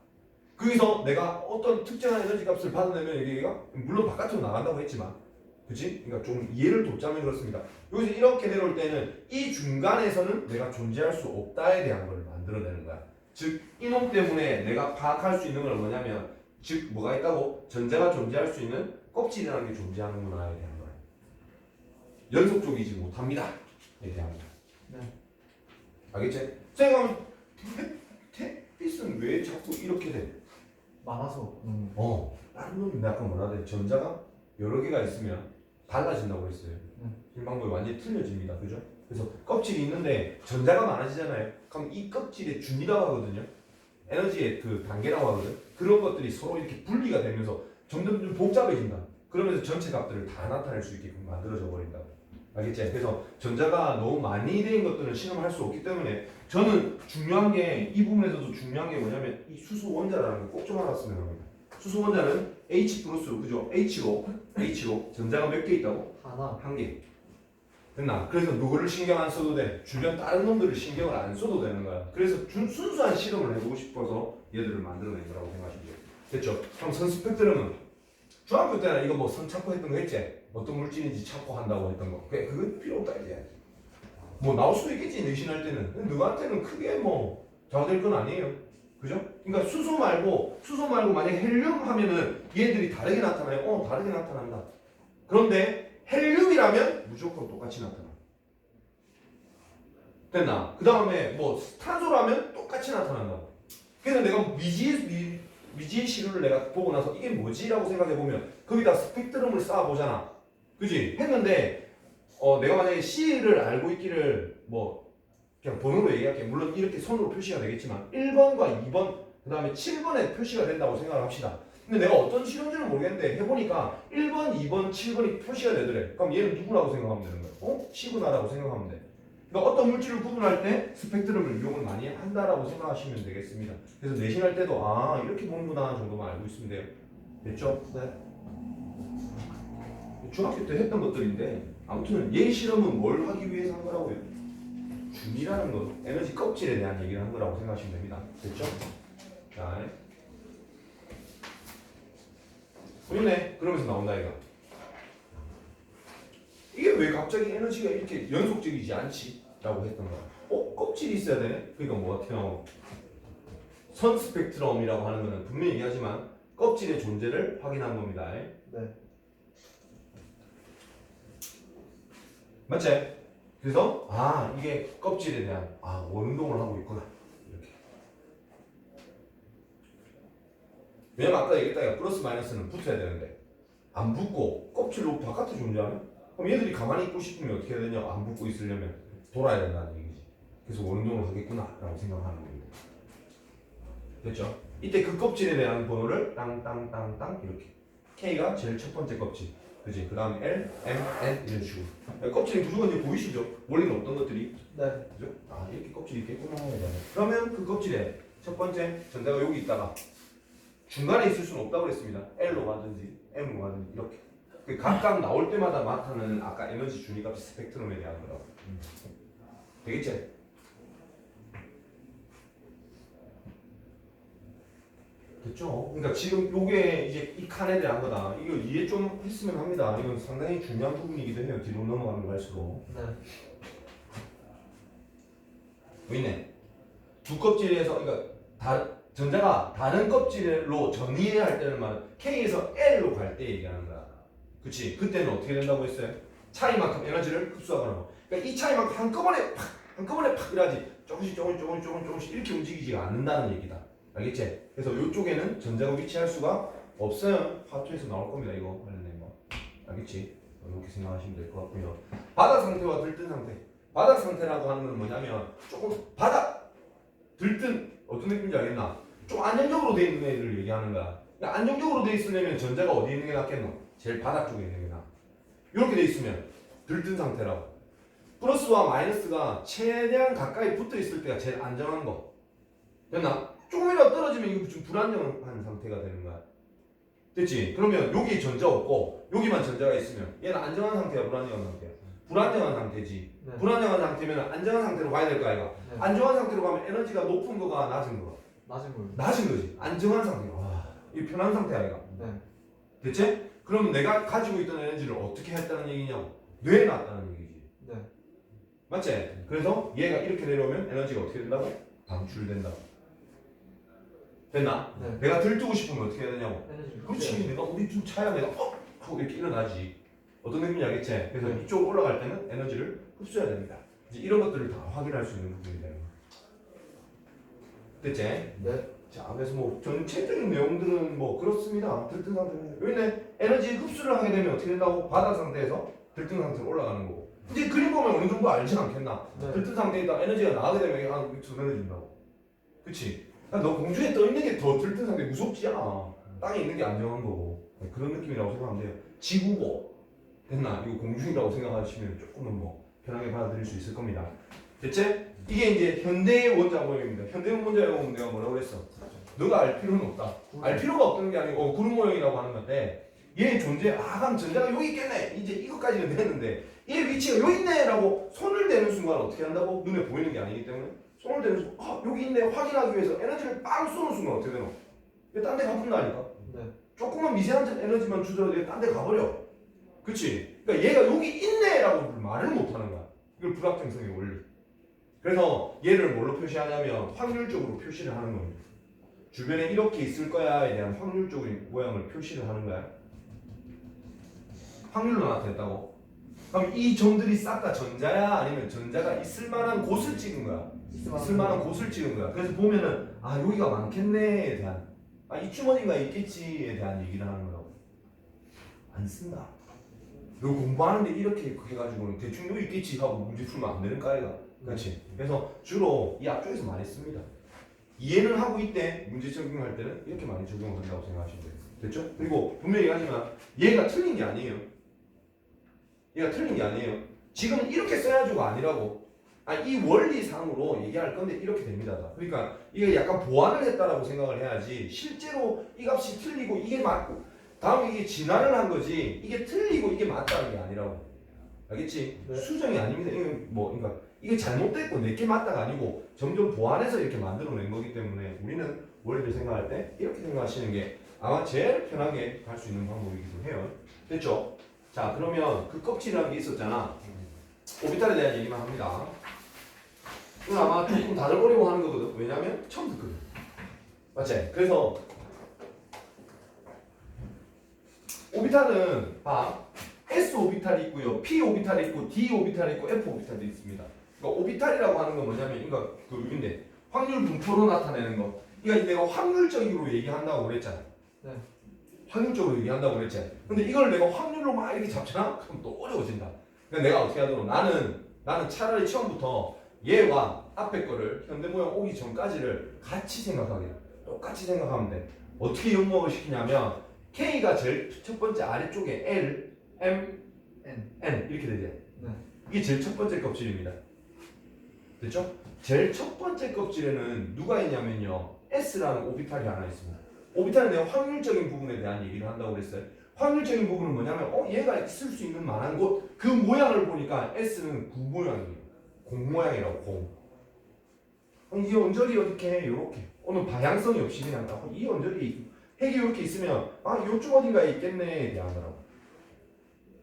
Speaker 1: 거기서 내가 어떤 특정한 에너지 값을 받아내면 얘가 물론 바깥으로 나간다고 했지만 그치? 그러니까 좀 이해를 돕자면 그렇습니다. 여기서 이렇게 내려올 때는 이 중간에서는 내가 존재할 수 없다에 대한 걸 만들어내는 거야. 즉 이놈 때문에 내가 파악할 수 있는 건 뭐냐면 즉 뭐가 있다고? 전자가 존재할 수 있는 껍질이라는 게 존재하는구나에 대한 거야. 연속적이지 못합니다. 에 대한 거야.
Speaker 2: 네.
Speaker 1: 알겠지? 제가 햇빛은 왜 자꾸 이렇게 돼?
Speaker 2: 많아서.
Speaker 1: 다른 놈이 아까 뭐라 돼? 전자가 여러 개가 있으면 달라진다고 했어요. 일방법이 완전히 틀려집니다. 그죠? 그래서 껍질이 있는데 전자가 많아지잖아요. 그럼 이 껍질의 중이라고 하거든요. 에너지의 그 단계라고 하거든. 그런 것들이 서로 이렇게 분리가 되면서 점점 좀 복잡해진다. 그러면서 전체 값들을 다 나타낼 수 있게끔 만들어져 버린다. 알겠지? 그래서 전자가 너무 많이 된 것들은 실험할 수 없기 때문에 저는 중요한 게 이 부분에서도 중요한 게 뭐냐면 이 수소 원자라는 거 꼭 좀 알았으면 합니다. 수소 원자는 H 플러스 그죠? H로 전자가 몇 개 있다고?
Speaker 2: 하나.
Speaker 1: 한 개. 됐나? 그래서 누구를 신경 안 써도 돼. 주변 다른 놈들을 신경을 안 써도 되는 거야. 그래서 순수한 실험을 해보고 싶어서 얘들을 만들어낸 거라고 생각하시면 돼요. 됐죠? 그럼 선 스펙트럼은 중학교 때는 이거 뭐 선 찾고 했던 거 했지? 어떤 물질인지 찾고 한다고 했던 거. 그건 필요 없다 이제. 뭐 나올 수도 있겠지 내신할 때는. 근데 누구한테는 크게 뭐 좌우될 건 아니에요. 그죠? 그러니까 수소 말고 만약에 헬륨 하면은 얘들이 다르게 나타나요. 다르게 나타난다. 그런데 헬륨이라면 무조건 똑같이 나타나. 됐나? 그 다음에 뭐 탄소라면 똑같이 나타난다고. 그래서 내가 미지의 시료를 내가 보고 나서 이게 뭐지라고 생각해 보면 거기다 스펙트럼을 쌓아 보잖아. 그지? 했는데 내가 만약에 C를 알고 있기를 뭐 그냥 번호로 얘기할게. 물론 이렇게 손으로 표시가 되겠지만 1번과 2번 그 다음에 7번에 표시가 된다고 생각을 합시다. 근데 내가 어떤 실험인지는 모르겠는데 해보니까 1번, 2번, 7번이 표시가 되더래. 그럼 얘는 누구라고 생각하면 되는 거야? 시그마라고 생각하면 돼. 그러니까 어떤 물질을 구분할 때 스펙트럼을 이용을 많이 한다라고 생각하시면 되겠습니다. 그래서 내신할 때도 이렇게 보는구나 정도만 알고 있으면 돼요. 됐죠?
Speaker 2: 네.
Speaker 1: 중학교 때 했던 것들인데 아무튼 얘 실험은 뭘 하기 위해서 한 거라고요? 중이라는 거, 에너지 껍질에 대한 얘기를 한 거라고 생각하시면 됩니다. 됐죠? 자, 보이네? 그러면서 나온다 이거. 이게 왜 갑자기 에너지가 이렇게 연속적이지 않지? 라고 했던 거야. 껍질이 있어야 되네? 그러니까 뭐가 튀어나오고 선 스펙트럼이라고 하는 거는 분명히 얘기하지만 껍질의 존재를 확인한 겁니다.
Speaker 2: 네.
Speaker 1: 맞지? 그래서 이게 껍질에 대한 원운동을 하고 있구나. 이렇게. 왜냐면 아까 얘기했다. 플러스 마이너스는 붙어야 되는데 안 붙고 껍질로 바깥에 존재하면 그럼 얘들이 가만히 있고 싶으면 어떻게 해야 되냐? 안 붙고 있으려면 돌아야 된다는 얘기지. 그래서 원운동을 하겠구나 라고 생각하는 겁니다. 됐죠? 이때 그 껍질에 대한 번호를 땅땅땅땅 이렇게 K가 제일 첫 번째 껍질 그지? 그 다음에 L, M, N 이런 식으로 껍질이 무조건 이제 보이시죠? 원래는 어떤 것들이?
Speaker 2: 네.
Speaker 1: 그죠? 이렇게 껍질이 있겠구나. 그러면 그 껍질에 첫 번째 전자가 여기 있다가 중간에 있을 수는 없다고 그랬습니다. L로 가든지 M로 가든지 이렇게 그 각각 나올 때마다 나타나는 아까 에너지 준위값 스펙트럼에 대한 거라고. 되겠지? 됐죠? 그러니까 지금 요게 이제 이 칸에 대한 거다. 이거 이해 좀 했으면 합니다. 이건 상당히 중요한 부분이기도 해요. 뒤로 넘어가는 거 할수록.
Speaker 2: 네.
Speaker 1: 보이네. 두 껍질에서 그러니까 전자가 다른 껍질로 전이해야 할 때는 말은 K에서 L로 갈 때 얘기하는 거야. 그치? 그때는 어떻게 된다고 했어요? 차이만큼 에너지를 흡수하거나 뭐. 그러니까 이 차이만큼 한꺼번에 팍 이러지 조금씩 이렇게 움직이지가 않는다는 얘기다. 알겠지? 그래서 이쪽에는 전자가 위치할 수가 없어요. 화투에서 나올 겁니다. 이거 관련된 거. 알겠지? 이렇게 생각하시면 될 것 같고요. 바닥 상태와 들뜬 상태. 바닥 상태라고 하는 건 뭐냐면 조금 바닥 들뜬 어떤 느낌인지 알겠나? 좀 안정적으로 돼 있는 애들을 얘기하는 거야. 그러니까 안정적으로 돼 있으려면 전자가 어디에 있는 게 낫겠노? 제일 바닥 쪽에 있는 게 나. 이렇게 돼 있으면 들뜬 상태라고. 플러스와 마이너스가 최대한 가까이 붙어 있을 때가 제일 안정한 거. 됐나? 조금이라도 떨어지면 이거 좀 불안정한 상태가 되는 거야. 됐지? 그러면 여기에 전자 없고 여기만 전자가 있으면 얘는 안정한 상태야, 불안정한 상태야? 불안정한 상태지.
Speaker 2: 네.
Speaker 1: 불안정한 상태면 안정한 상태로 가야 될 거 아이가?
Speaker 2: 네.
Speaker 1: 안정한 상태로 가면 에너지가 높은 거가 낮은 거가?
Speaker 2: 낮은 걸.
Speaker 1: 낮은 거지. 안정한 상태. 이 편한 상태 아이가?
Speaker 2: 네.
Speaker 1: 됐지? 그러면 내가 가지고 있던 에너지를 어떻게 했다는 얘기냐고? 뇌에 놨다는 얘기지.
Speaker 2: 네.
Speaker 1: 맞지? 그래서 얘가 이렇게 내려오면 에너지가 어떻게 된다고? 방출된다고. 됐나?
Speaker 2: 네.
Speaker 1: 내가 들뜨고 싶으면 어떻게 해야 되냐고?
Speaker 2: 에너지를
Speaker 1: 그렇지. 내가 우리 좀 차야 내가 하고 이렇게 일어나지. 어떤 느낌인지 알겠지? 그래서
Speaker 2: 네.
Speaker 1: 이쪽 올라갈 때는 에너지를 흡수해야 됩니다. 이제 이런 것들을 다 확인할 수 있는 부분이 되는 거야. 됐지?
Speaker 2: 네.
Speaker 1: 자, 그래서 뭐 전체적인 내용들은 뭐 그렇습니다. 들뜬 상태는 왜냐 에너지 흡수를 하게 되면 어떻게 된다고? 바닥 상태에서 들뜬 상태로 올라가는 거고 이제 그림 보면 어느 정도 알지 않겠나?
Speaker 2: 네.
Speaker 1: 들뜬 상태에 있다 에너지가 나가게 되면 이게 전해진다고. 그치? 너 공중에 떠 있는 게 더 들뜬 상태 무섭지 않아. 땅에 있는 게 안정한 거고. 그런 느낌이라고 생각하면 돼요. 지구고. 됐나? 이거 공중이라고 생각하시면 조금은 뭐 편하게 받아들일 수 있을 겁니다. 됐지? 이게 이제 현대의 원자 모형입니다. 현대의 원자 모형은 내가 뭐라고 그랬어? 너가 알 필요는 없다. 알 필요가 없다는 게 아니고 구름 모형이라고 하는 건데 얘의 존재, 그럼 전자가 여기 있겠네. 이제 이것까지는 됐는데 얘 위치가 여기 있네라고 손을 대는 순간 어떻게 한다고? 눈에 보이는 게 아니기 때문에 손을 대는 순간 여기 있네 확인하기 위해서 에너지를 빵 쏘는 순간 어떻게 되노? 얘 딴 데 가본다니까.
Speaker 2: 네.
Speaker 1: 조금만 미세한 에너지만 주더라도 얘 딴 데 가버려. 그치? 그러니까 얘가 여기 있네라고 말을 못하는 거야. 이걸 불확정성의 원리. 그래서 얘를 뭘로 표시하냐면 확률적으로 표시를 하는 겁니다. 주변에 이렇게 있을 거야에 대한 확률적인 모양을 표시를 하는 거야. 확률로 나타냈다고. 그럼 이 점들이 싹 다 전자야 아니면 전자가 있을 만한 곳을 찍은 거야. 있을 만한 곳을 찍은 거야. 그래서 보면은 여기가 많겠네에 대한 이쯤 어딘가 있겠지에 대한 얘기를 하는 거라고. 안 쓴다. 너 공부하는데 이렇게 해가지고는 대충 여기 있겠지 하고 문제 풀면 안 되는 까이가. 그렇지. 그래서 주로 이 앞쪽에서 많이 씁니다. 이해는 하고 있대. 문제 적용할 때는 이렇게 많이 적용한다고 생각하시면 돼요. 됐죠? 그리고 분명히 하지만 얘가 틀린 게 아니에요. 얘가 틀린 게 아니에요. 지금 이렇게 써야지가 아니라고. 이 원리상으로 얘기할 건데 이렇게 됩니다. 그러니까 이게 약간 보완을 했다라고 생각을 해야지 실제로 이 값이 틀리고 이게 맞고 다음에 이게 진화를 한 거지 이게 틀리고 이게 맞다는 게 아니라고. 알겠지?
Speaker 2: 네.
Speaker 1: 수정이 아닙니다. 이게 그러니까 이게 잘못됐고 내게 맞다가 아니고 점점 보완해서 이렇게 만들어낸 거기 때문에 우리는 원리를 생각할 때 이렇게 생각하시는 게 아마 제일 편하게 갈 수 있는 방법이기도 해요. 됐죠? 자 그러면 그 껍질이라는 게 있었잖아. 오비탈에 대한 얘기만 합니다. 이건 아마 조금 다들거리고 하는 거거든. 왜냐면 처음 듣거든. 맞지? 그래서 오비탈은 S 오비탈이 있고요, P 오비탈이 있고, D 오비탈이 있고, F 오비탈이 있습니다. 그러니까 오비탈이라고 하는 건 뭐냐면 이거 여기인데 확률 분포로 나타내는 거. 그러니까 내가 확률적으로 얘기한다고 그랬잖아.
Speaker 2: 네.
Speaker 1: 확률적으로 얘기한다고 그랬잖아. 근데 이걸 내가 확률로 막 이렇게 잡잖아? 그럼 또 어려워진다. 그러니까 내가 어떻게 하도록 나는 차라리 처음부터 얘와 앞에 거를 현대모형 오기 전까지를 같이 생각하게 돼. 똑같이 생각하면 돼. 어떻게 연목을 시키냐면 K가 제일 첫 번째 아래쪽에 L, M, N 이렇게 되지.
Speaker 2: 네.
Speaker 1: 이게 제일 첫 번째 껍질입니다. 됐죠? 제일 첫 번째 껍질에는 누가 있냐면요. S라는 오비탈이 하나 있습니다. 오비탈은 내가 확률적인 부분에 대한 얘기를 한다고 그랬어요. 확률적인 부분은 뭐냐면 얘가 있을 수 있는 만한 곳 그 모양을 보니까 S는 구 모양이에요. 공 모양이라고 공. 이 언저리 이렇게 요렇게 오늘 방향성이 없이 그냥 이 언저리 핵이 이렇게 있으면 요쪽 어딘가에 있겠네 대한 거라고.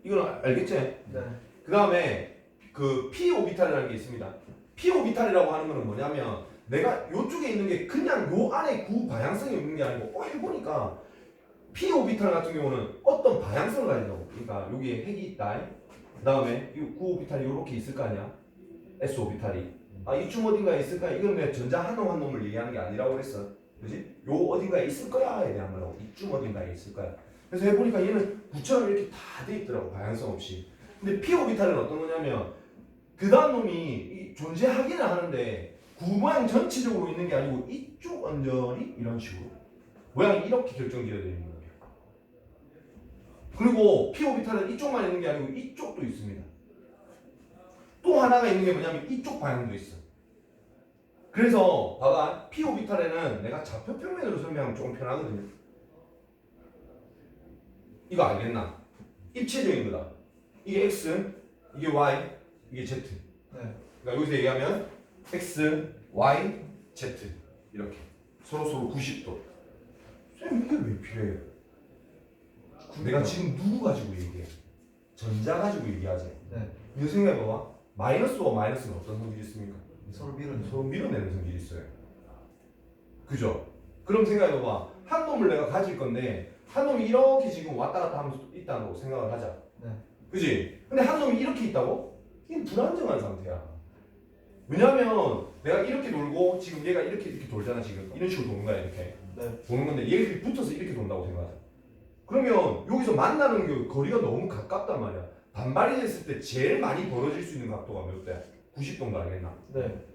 Speaker 1: 이건 알겠지?
Speaker 2: 네.
Speaker 1: 그 다음에 그 P 오비탈이라는 게 있습니다. P 오비탈이라고 하는 거는 뭐냐면 내가 요쪽에 있는 게 그냥 요 안에 구 방향성이 없는 게 아니고 해보니까 P 오비탈 같은 경우는 어떤 방향성을 가지고 그러니까 여기에 핵이 있다. 그 다음에 이 구 오비탈이 요렇게 있을 거 아니야? S 오비탈이 이쯤 어딘가에 있을까? 이건 내가 전자 한 놈 한 놈을 얘기하는 게 아니라고 그랬어. 그지? 요 어딘가에 있을 거야에 대한 거라고. 이쯤 어딘가에 있을 거야. 그래서 해보니까 얘는 구처럼 이렇게 다 돼 있더라고. 방향성 없이. 근데 P 오비탈은 어떤 거냐면 그 다음 놈이 존재하기는 하는데 구 모양 전체적으로 있는 게 아니고 이쪽 언저리 이런 식으로 모양이 이렇게 결정지어져 있는 거예요. 그리고 P 오비탈은 이쪽만 있는 게 아니고 이쪽도 있습니다. 또 하나가 있는 게 뭐냐면 이쪽 방향도 있어. 그래서 봐봐 P 오비탈에는 내가 좌표 평면으로 설명하면 조금 편하거든요. 이거 알겠나? 입체적인 거다. 이게 X, 이게 Y, 이게 Z.
Speaker 2: 네.
Speaker 1: 그러니까 여기서 얘기하면 X, Y, Z 이렇게 서로 90도. 쌤 이게 왜 필요해요? 내가 지금 누구 가지고 얘기해? 전자 가지고 얘기하지.
Speaker 2: 네.
Speaker 1: 이거 생각해봐봐. 마이너스와 마이너스는 어떤 성질이 있습니까?
Speaker 2: 서로 밀어내.
Speaker 1: 서로 밀어내는 성질이 있어요. 그죠? 그럼 생각해봐봐. 한 놈을 내가 가질 건데 한 놈이 이렇게 지금 왔다 갔다 하면서 있다고 생각을 하자.
Speaker 2: 네.
Speaker 1: 그지? 근데 한 놈이 이렇게 있다고? 이게 불안정한 상태야. 왜냐면 내가 이렇게 돌고 지금 얘가 이렇게 돌잖아 지금. 이런 식으로 도는 거야 이렇게.
Speaker 2: 네.
Speaker 1: 도는 건데 얘들이 붙어서 이렇게 돈다고 생각하자. 그러면 여기서 만나는 게 거리가 너무 가깝단 말이야. 반발이 됐을 때 제일 많이 벌어질 수 있는 각도가 몇 대? 90도인 거 알겠나?
Speaker 2: 네.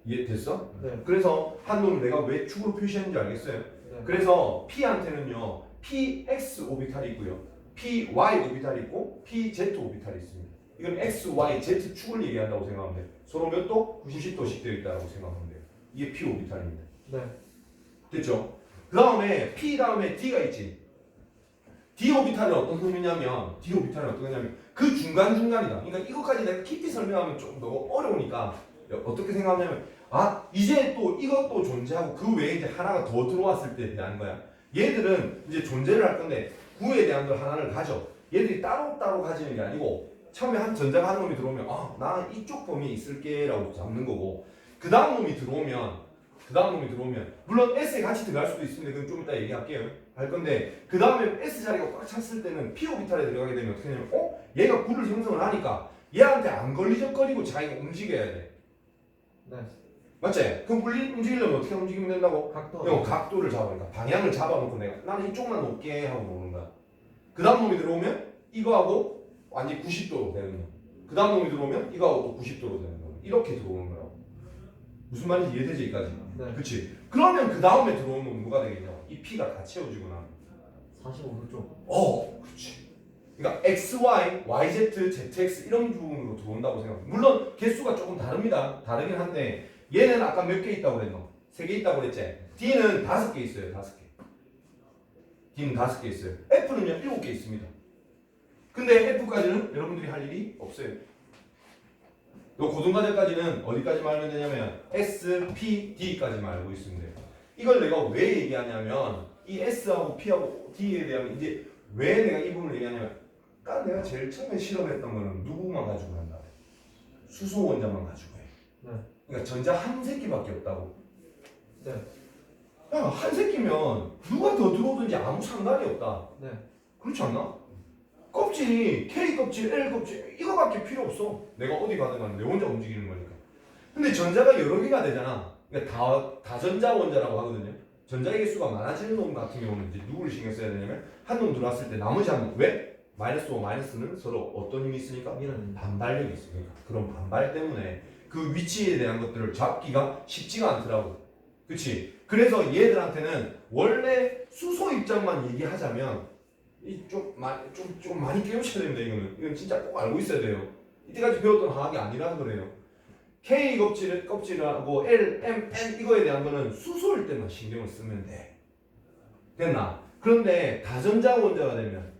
Speaker 1: 이해됐어?
Speaker 2: 네.
Speaker 1: 그래서 한 놈을 내가 왜 축으로 표시했는지 알겠어요?
Speaker 2: 네.
Speaker 1: 그래서 P한테는요 PX 오비탈이 있고요 PY 오비탈이 있고 PZ 오비탈이 있습니다. 이건 X, Y, Z 축을 얘기한다고 생각하면 돼요. 서로 몇 도? 90도씩 되어 있다고 생각하면 돼요. 이게 P 오비탈입니다.
Speaker 2: 네.
Speaker 1: 됐죠? 그 다음에 P 다음에 D가 있지. D 오비탈은 어떤 의미냐면 D 오비탈은 어떤 의미냐면 그 중간중간이다. 그러니까 이것까지 내가 깊이 설명하면 좀 너무 어려우니까 어떻게 생각하냐면 아 이제 또 이것도 존재하고 그 외에 이제 하나가 더 들어왔을 때 대한 거야. 얘들은 이제 존재를 할 건데 구에 대한 걸 하나를 가져. 얘들이 따로따로 가지는 게 아니고 처음에 한 전자가 한 놈이 들어오면 아 나 이쪽 범위에 있을게 라고 잡는 거고 그 다음 놈이 들어오면 물론 S에 같이 들어갈 수도 있습니다. 그건 좀 이따 얘기할게요. 할 건데 그 다음에 S 자리가 꽉 찼을 때는 P 오비탈에 들어가게 되면 어떻게 되냐면 얘가 구를 형성을 하니까 얘한테 안 걸리적거리고 자기가 움직여야 돼.
Speaker 2: 네.
Speaker 1: 맞지? 그럼 움직이려면 어떻게 움직이면 된다고?
Speaker 2: 각도.
Speaker 1: 형 각도를 잡으니까 방향을 잡아놓고 내가 나는 이쪽만 놓게 하고 놓는 거야. 그 다음 놈이 들어오면 이거하고 완전히 90도로 되는 거. 그 다음 놈이 들어오면 이거하고 또 90도로 되는 거. 이렇게 들어오는 거라고. 무슨 말인지 이해되지 여기까지?
Speaker 2: 네.
Speaker 1: 그치? 그러면 그 다음에 들어오는 놈 누가 되겠냐? 이 P가 다 채워지고 나면
Speaker 2: 45도 쪽.
Speaker 1: 그렇지. 그러니까 XY, YZ, ZX 이런 부분으로 들어온다고 생각해. 물론 개수가 조금 다릅니다. 다르긴 한데 얘는 아까 몇 개 있다고 그랬노? 3개 있다고 그랬지? D는 5개 있어요. 5개. D는 5개 있어요. F는요 7개 있습니다. 근데 F까지는 여러분들이 할 일이 없어요. 요 고등과제까지는 어디까지만 알면 되냐면 S, P, D까지만 알고 있으면 돼요. 이걸 내가 왜 얘기하냐면 이 S하고 P하고 D에 대한 이제 왜 내가 이 부분을 얘기하냐면 아까 내가 제일 처음에 실험했던 거는 누구만 가지고 한다? 수소 원자만 가지고 해.
Speaker 2: 네.
Speaker 1: 그러니까 전자 한 새끼밖에 없다고.
Speaker 2: 네.
Speaker 1: 야, 한 새끼면 누가 더 들어오든지 아무 상관이 없다.
Speaker 2: 네.
Speaker 1: 그렇지 않나? 껍질이 K 껍질, L 껍질 이거밖에 필요 없어. 내가 어디 가든 간에 내 혼자 움직이는 거니까. 근데 전자가 여러 개가 되잖아. 그러니까 다전자 원자라고 하거든요. 전자의 개수가 많아지는 놈 같은 경우는 이제 누구를 신경 써야 되냐면 한 놈 들어왔을 때 나머지 한 놈. 왜? 마이너스와 마이너스는 서로 어떤 힘이 있으니까?
Speaker 2: 밀어낸다.
Speaker 1: 반발력이 있으니까. 그런 반발 때문에 그 위치에 대한 것들을 잡기가 쉽지가 않더라고. 그치? 그래서 얘들한테는 원래 수소 입장만 얘기하자면 좀 많이 깨우쳐야 됩니다. 이건 진짜 꼭 알고 있어야 돼요. 이때까지 배웠던 화학이 아니라서 그래요. K 껍질하고 L, M, N 이거에 대한 거는 수소일 때만 신경을 쓰면 돼. 됐나? 그런데 다전자 원자가 되면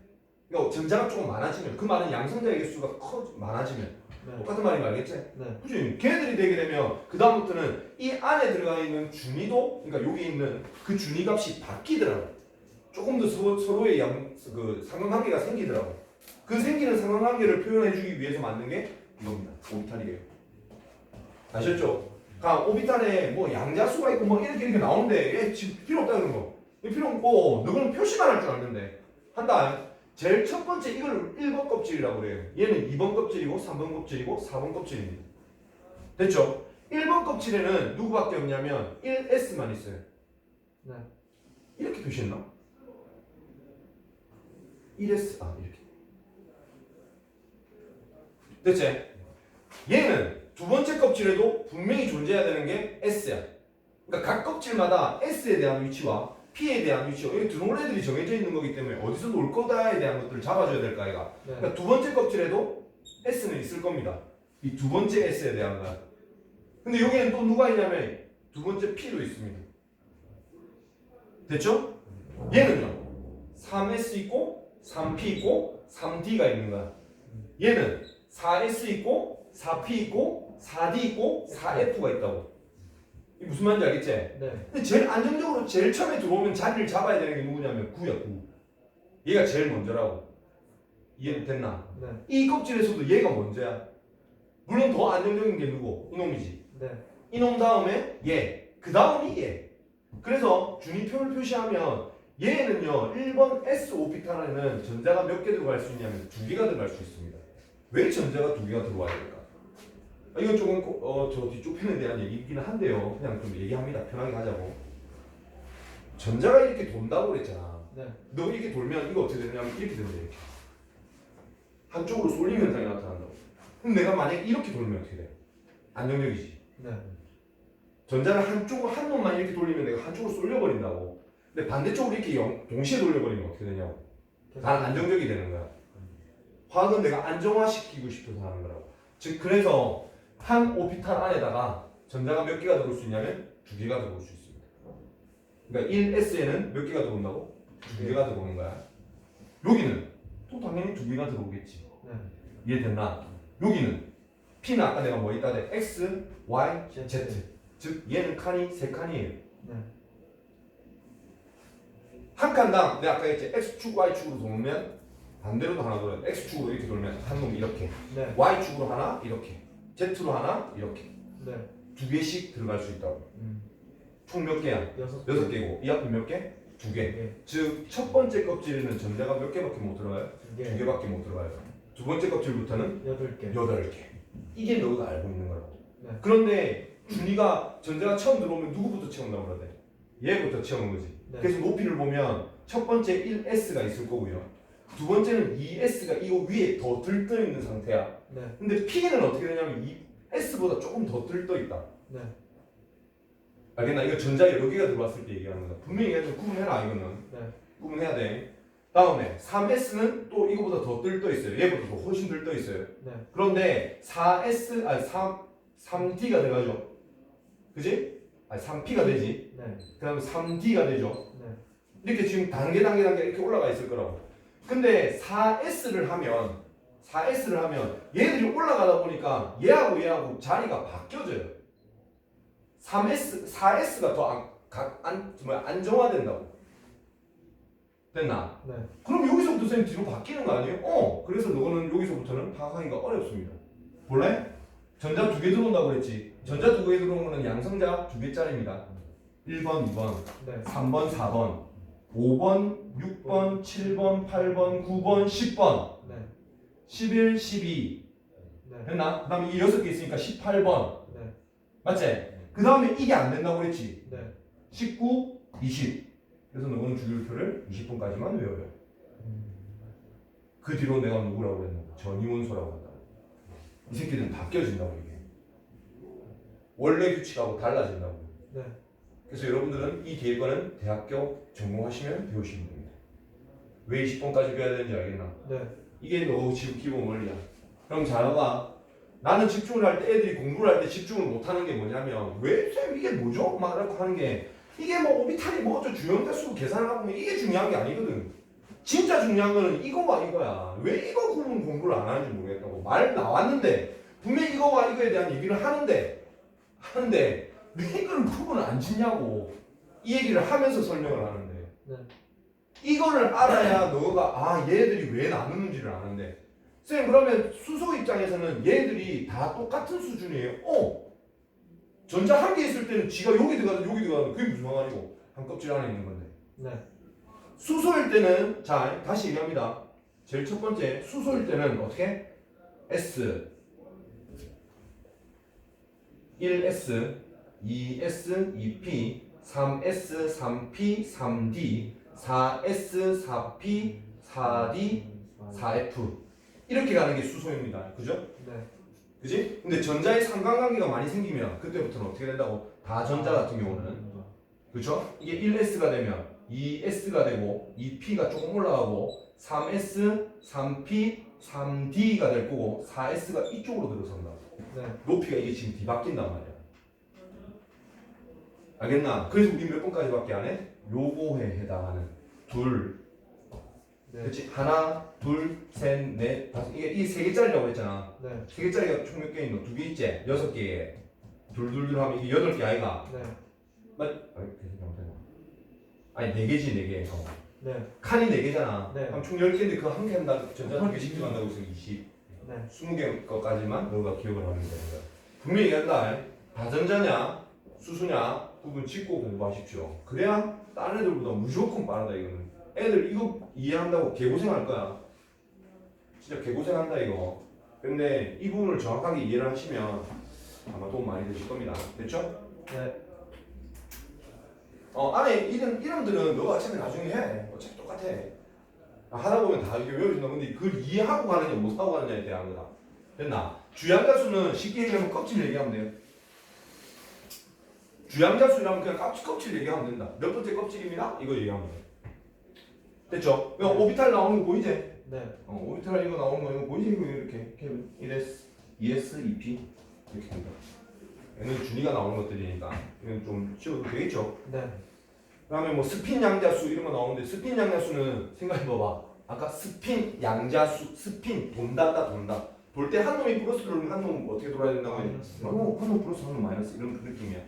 Speaker 1: 그러니까 전자가 조금 많아지면 그 말은 양성자의 개수가 많아지면
Speaker 2: 네.
Speaker 1: 똑같은 말인 거 알겠지?
Speaker 2: 네.
Speaker 1: 그치? 걔네들이 되게 되면 그 다음부터는 이 안에 들어가 있는 준위도 그러니까 여기 있는 그 준위 값이 바뀌더라고. 조금 더 서로의 그 상관관계가 생기더라고. 그 생기는 상관관계를 표현해주기 위해서 만든 게 이겁니다. 오비탈이에요. 아셨죠? 그러니까 오비탈에 뭐 양자수가 있고 뭐 이렇게 나오는데 얘 지금 필요 없다 그런 거. 필요 없고 너는 표시만 할 줄 알는데 한다. 제일 첫 번째 이걸 1번 껍질이라고 그래요. 얘는 2번 껍질이고 3번 껍질이고 4번 껍질입니다. 됐죠? 1번 껍질에는 누구밖에 없냐면 1S만 있어요.
Speaker 2: 네.
Speaker 1: 이렇게 표시했나? 1S 이렇게 됐지? 얘는 두 번째 껍질에도 분명히 존재해야 되는 게 S야. 그러니까 각 껍질마다 S에 대한 위치와 P에 대한 위치와 여기 들어올 애들이 정해져 있는 거기 때문에 어디서 놀 거다에 대한 것들을 잡아줘야 될 거 아이가.
Speaker 2: 네.
Speaker 1: 그러니까 두 번째 껍질에도 S는 있을 겁니다. 이 두 번째 S에 대한 거야. 근데 여기에는 또 누가 있냐면 두 번째 P도 있습니다. 됐죠? 얘는요 3S 있고 3P 있고 3D가 있는 거야. 얘는 4S 있고 4P 있고 4D 있고 4F가 있다고. 이게 무슨 말인지 알겠지?
Speaker 2: 네.
Speaker 1: 근데 제일 안정적으로 제일 처음에 들어오면 자리를 잡아야 되는 게 누구냐면 9야 9. 얘가 제일 먼저라고. 이해됐나?
Speaker 2: 네.
Speaker 1: 이 껍질에서도 얘가 먼저야. 물론 더 안정적인 게 누구? 이놈이지.
Speaker 2: 네.
Speaker 1: 이놈 다음에 얘. 그 다음이 얘. 그래서 중위표를 표시하면 얘는요 1번 S 오비탈에는 전자가 몇 개 들어갈 수 있냐면 2개가 들어갈 수 있습니다. 왜 전자가 2개가 들어와야 될까? 이건 조금 저 뒤쪽 편에 대한 얘기이기는 한데요. 그냥 좀 얘기합니다. 편하게 하자고. 전자가 이렇게 돈다고 그랬잖아.
Speaker 2: 네.
Speaker 1: 너 이렇게 돌면 이거 어떻게 되냐면 이렇게 된대. 한쪽으로 쏠림 현상이 나타난다고. 그럼 내가 만약에 이렇게 돌리면 어떻게 돼? 안정적이지.
Speaker 2: 네.
Speaker 1: 전자를 한쪽으로 한 놈만 이렇게 돌리면 내가 한쪽으로 쏠려버린다고. 근데 반대쪽으로 이렇게 동시에 돌려버리면 어떻게 되냐고. 난 안정적이 되는 거야. 화학은 내가 안정화시키고 싶어서 하는 거라고. 즉 그래서 한 오피탈 안에다가 전자가 몇 개가 들어올 수 있냐면 2개가 들어올 수 있습니다. 그러니까 1S에는 몇 개가 들어온다고? 2개가 들어오는 거야. 여기는 또 당연히 2개가 들어오겠지.
Speaker 2: 네.
Speaker 1: 이해됐나? 여기는 P는 아까 내가 뭐 있다 돼? X, Y, Z. 즉 얘는 칸이 3칸이에요.
Speaker 2: 네.
Speaker 1: 한 칸당 내가 아까 했지 X축, Y축으로 돌면 반대로도 하나 돌아요. X축으로 이렇게 돌면 한 놈이 이렇게,
Speaker 2: 네.
Speaker 1: Y축으로 하나 이렇게, Z로 하나 이렇게
Speaker 2: 네.
Speaker 1: 2개씩 들어갈 수 있다고. 총 몇 개야? 6개고 이 앞에 몇 개? 2개.
Speaker 2: 개.
Speaker 1: 즉 첫 번째 껍질에는 전자가 몇 개밖에 못 들어가요?
Speaker 2: 2개.
Speaker 1: 2개밖에 못 들어가요. 두 번째 껍질부터는
Speaker 2: 8개.
Speaker 1: 8개. 이게 너가 알고 있는 거라고.
Speaker 2: 네.
Speaker 1: 그런데 준이가 전자가 처음 들어오면 누구부터 채운다고 그러대? 얘부터 채우는 거지.
Speaker 2: 네.
Speaker 1: 그래서 높이를 보면 첫 번째 1S가 있을 거고요. 두 번째는 2S가 이거 위에 더 들떠 있는 상태야.
Speaker 2: 네.
Speaker 1: 근데 P는 어떻게 되냐면 2S보다 조금 더 들떠 있다.
Speaker 2: 네.
Speaker 1: 알겠나? 이거 전자 여러 개가 들어왔을 때 얘기하는 거다. 분명히 얘는 구분해라 이거는.
Speaker 2: 네.
Speaker 1: 구분해야 돼. 다음에 3S는 또 이거보다 더 들떠 있어요. 얘보다 더 훨씬 들떠 있어요.
Speaker 2: 네.
Speaker 1: 그런데 3D가 돼가죠. 그지? 아니 3P가 되지.
Speaker 2: 네.
Speaker 1: 그 다음에 3D가 되죠.
Speaker 2: 네.
Speaker 1: 이렇게 지금 단계 이렇게 올라가 있을 거라고. 근데 4S를 하면 얘들이 올라가다 보니까 얘하고 자리가 바뀌어져요. 4S가 더 안정화된다고. 됐나?
Speaker 2: 네.
Speaker 1: 그럼 여기서부터 쌤 뒤로 바뀌는 거 아니에요? 그래서 너는 여기서부터는 파악하기가 어렵습니다. 볼래? 전자 2개 들어온다고 그랬지. 전자 2개 들어오는 거는 양성자 2개짜리입니다. 1번, 2번,
Speaker 2: 네.
Speaker 1: 3번, 4번, 5번, 6번, 7번, 8번, 9번, 10번,
Speaker 2: 네.
Speaker 1: 11, 12.
Speaker 2: 네.
Speaker 1: 됐나? 그 다음에 이 6개 있으니까 18번.
Speaker 2: 네.
Speaker 1: 맞지? 그 다음에 이게 안 된다고 그랬지.
Speaker 2: 네.
Speaker 1: 19, 20. 그래서 너는 주기율표를 20번까지만 외워요. 그 뒤로 내가 누구라고 그랬는데 전이원소라고 한다. 이 새끼들은 바뀌어진다고 이게. 원래 규칙하고 달라진다고.
Speaker 2: 네.
Speaker 1: 그래서 여러분들은 이 뒤에 거는 대학교 전공하시면 배우시면 됩니다. 왜 20번까지 배워야 되는지 알겠나?
Speaker 2: 네.
Speaker 1: 이게 너 지금 기본 원리야. 그럼 자녀가 나는 집중을 할 때 애들이 공부를 할 때 집중을 못하는 게 뭐냐면 왜 쌤 이게 뭐죠? 막 이렇게 하는 게 이게 뭐 오비탈이 뭐 어쩌 주연대수 계산을 하고 보면 이게 중요한 게 아니거든. 진짜 중요한 거는 이거와 이거야. 왜 이거 구분 공부를 안 하는지 모르겠다고. 말 나왔는데 분명히 이거와 이거에 대한 얘기를 하는데 왜 이걸 구분을 안 짓냐고. 이 얘기를 하면서 설명을 하는데
Speaker 2: 네.
Speaker 1: 이거를 알아야 너가 얘들이 왜 나누는지를 아는데 쌤 그러면 수소 입장에서는 얘들이 다 똑같은 수준이에요? 전자 한 개 있을 때는 지가 여기 들어가든 여기 들어가든 그게 무슨 상관이고 한 껍질 안에 있는 건데
Speaker 2: 네.
Speaker 1: 수소일 때는 자 다시 얘기합니다. 제일 첫 번째 수소일 때는 어떻게? S 1S 2S 2P 3S 3P 3D 4S 4P 4D 4F 이렇게 가는 게 수소입니다. 그죠?
Speaker 2: 네.
Speaker 1: 그지? 근데 전자의 삼각관계가 많이 생기면 그때부터는 어떻게 된다고? 다 전자 같은 경우는 그렇죠? 이게 1S가 되면 2S가 되고 2P가 조금 올라가고 3S, 3P, 3D가 될 거고 4S가 이쪽으로 들어선다.
Speaker 2: 네.
Speaker 1: 높이가 이게 지금 뒤바뀐단 말이야. 알겠나? 그래서 우리 몇 번까지밖에 안 해? 요거에 해당하는 둘,
Speaker 2: 네.
Speaker 1: 그렇지? 하나, 둘, 셋, 넷, 다섯. 이게 세 개짜리라고 했잖아.
Speaker 2: 네.
Speaker 1: 세 개짜리가 총 몇 개 있노? 2개 있지? 6개에 둘둘둘 하면 이게 8개 아이가?
Speaker 2: 네.
Speaker 1: 맞? 아니 4개지 4개.
Speaker 2: 네.
Speaker 1: 칸이 4개잖아.
Speaker 2: 네.
Speaker 1: 그럼 총 10개인데 그 한 개 한다. 전자 2개씩 들어간다고 해서 20.
Speaker 2: 네.
Speaker 1: 20개 거까지만 너가 기억을 하면 되는 거야. 분명히 얘기한다. 다전자냐 수수냐 구분 짓고 공부하십시오. 그래야 다른 애들보다 무조건 빠르다 이거는. 애들 이거 이해한다고 개고생할 거야. 진짜 개고생한다 이거. 근데 이 부분을 정확하게 이해를 하시면 아마 도움 많이 되실 겁니다. 됐죠?
Speaker 2: 네.
Speaker 1: 안에 이름들은 너가 어차피 나중에 해. 어차피 똑같아. 하다 보면 다 이게 외워진다. 근데 그걸 이해하고 가느냐 못하고 가느냐에 대한 거다. 됐나? 주양자수는 쉽게 얘기하면 껍질 얘기하면 돼요. 주양자수라면 그냥 껍질 얘기하면 된다. 몇 번째 껍질입니다. 이거 얘기하면 돼. 됐죠? 그냥 오비탈 나오는 거 보이지?
Speaker 2: 네.
Speaker 1: 오비탈 이거 나오는 거 이거 보이지? 이거 이렇게 1S, 2S, 2P 이렇게 된다. 얘는 준위가 나오는 것들이니까 이건 좀 쉬워도 되겠죠?
Speaker 2: 네.
Speaker 1: 그다음에 뭐 스핀 양자수 이런 거 나오는데 스핀 양자수는 생각해봐봐. 아까 스핀 양자수, 스핀 돈다 돌 때 한 놈이 플러스 돌면 한 놈 어떻게 돌아야 된다고 해?
Speaker 2: 마이너스.
Speaker 1: 한놈 플러스 한 놈 마이너스 이런 그 느낌이야.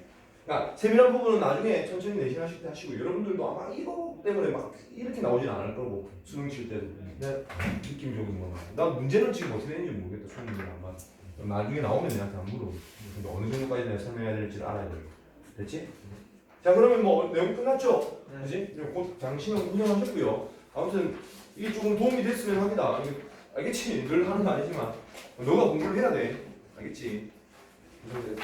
Speaker 1: 그러니까 세밀한 부분은 나중에 천천히 내신하실 때 하시고 여러분들도 아마 이거 때문에 막 이렇게 나오진 않을 거고 수능 칠 때도
Speaker 2: 네.
Speaker 1: 느낌적인 거만. 난 문제는 지금 어떻게 되는지 모르겠다. 수능 문제는 안 맞아. 나중에 나오면 내한테 안 물어. 근데 어느 정도까지 내가 설명해야 될지를 알아야 돼. 됐지? 자 그러면 뭐 내용 끝났죠?
Speaker 2: 네.
Speaker 1: 그지? 곧 장시간 운영하셨고요. 아무튼 이게 조금 도움이 됐으면 합니다. 이게 알겠지? 늘 하는 거 아니지만 너가 공부를 해야 돼. 알겠지? 그래서